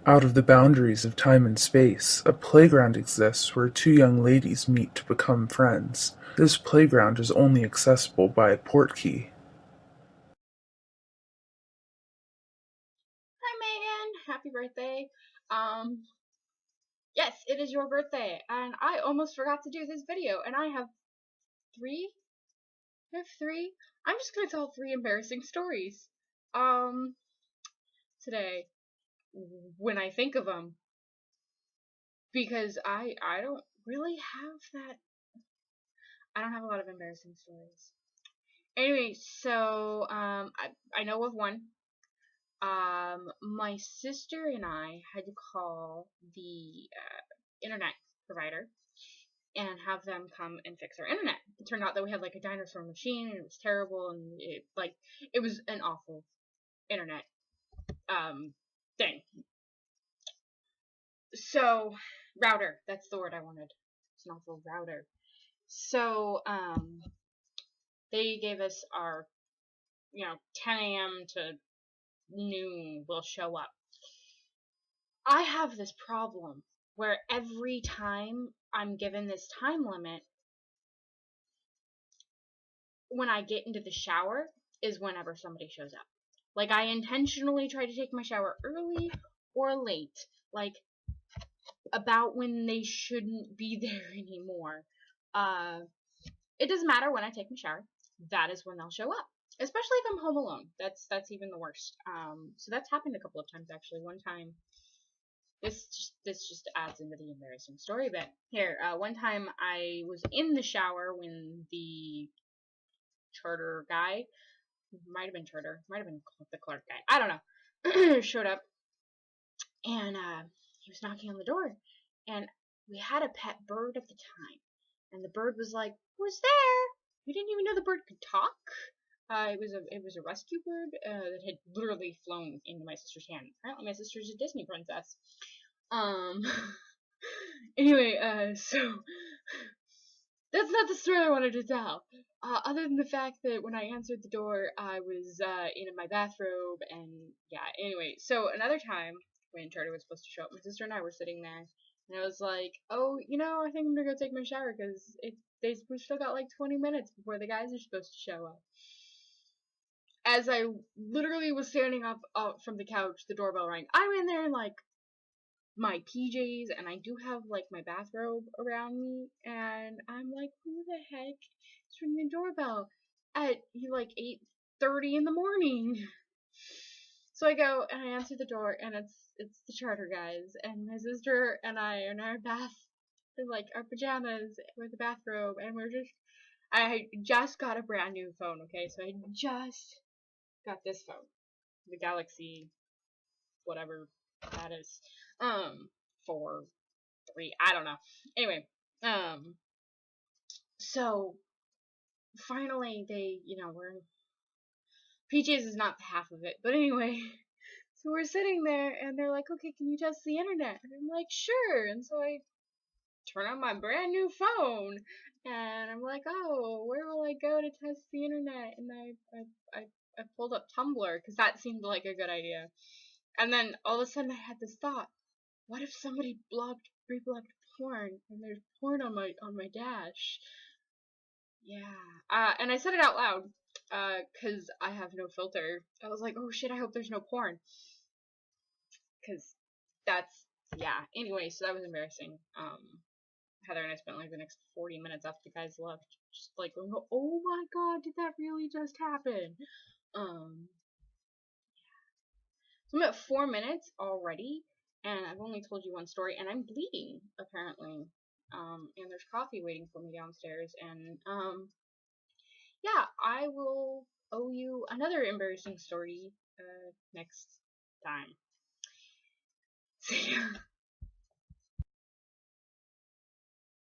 Out of the boundaries of time and space, a playground exists where two young ladies meet to become friends. This playground is only accessible by a Portkey. Hi Megan, happy birthday. Um, yes, it is your birthday, and I almost forgot to do this video, and I have three. I have three. I'm just gonna tell three embarrassing stories. Um, today, when I think of them, because I don't really have that. I don't have a lot of embarrassing stories. Anyway, so I know of one. My sister and I had to call the internet provider and have them come and fix our internet. It turned out that we had like a dinosaur machine and it was terrible and it was an awful internet thing. So router, that's the word I wanted. It's an awful router. So they gave us our 10 a.m. to noon will show up. I have this problem where every time I'm given this time limit, when I get into the shower is whenever somebody shows up. Like, I intentionally try to take my shower early or late, like about when they shouldn't be there anymore. Uh, it doesn't matter when I take my shower. That is when they'll show up. Especially if I'm home alone. That's even the worst. So that's happened a couple of times actually. One time, this just adds into the embarrassing story bit. Here, one time I was in the shower when the charter guy, might have been charter, might have been the Clark guy, I don't know, showed up, and he was knocking on the door, and we had a pet bird at the time, and the bird was like, "Who's there?" We didn't even know the bird could talk. It was a rescue bird that had literally flown into my sister's hand. Apparently, my sister's a Disney princess. Um. Anyway, so that's not the story I wanted to tell. Other than the fact that when I answered the door, I was in my bathrobe, and yeah. Anyway, so another time when Charlie was supposed to show up, my sister and I were sitting there, and I was like, "Oh, I think I'm gonna go take my shower because we still got like 20 minutes before the guys are supposed to show up." As I literally was standing up from the couch, the doorbell rang. I'm in there in like my PJs, and I do have like my bathrobe around me, and I'm like, who the heck is ringing the doorbell at like 8:30 in the morning? So I go and I answer the door, and it's the charter guys, and my sister and I are in our like our pajamas with a bathrobe, and I just got a brand new phone, okay? So I just got this phone, the Galaxy, whatever that is, 4, 3, I don't know. Anyway, um, so finally they, we're PJs is not half of it, but anyway, so we're sitting there and they're like, okay, can you test the internet? And I'm like, sure. And so I turn on my brand new phone and I'm like, oh, where will I go to test the internet? And I pulled up Tumblr because that seemed like a good idea. And then all of a sudden I had this thought: what if somebody reblogged porn and there's porn on my dash? Yeah. And I said it out loud, cause I have no filter. I was like, oh shit, I hope there's no porn, cause that's, yeah. Anyway, so that was embarrassing. Heather and I spent like the next 40 minutes after the guys left, just like going, oh my god, did that really just happen? Um, so I'm at 4 minutes already, and I've only told you one story, and I'm bleeding apparently. And there's coffee waiting for me downstairs, and yeah, I will owe you another embarrassing story next time. See ya.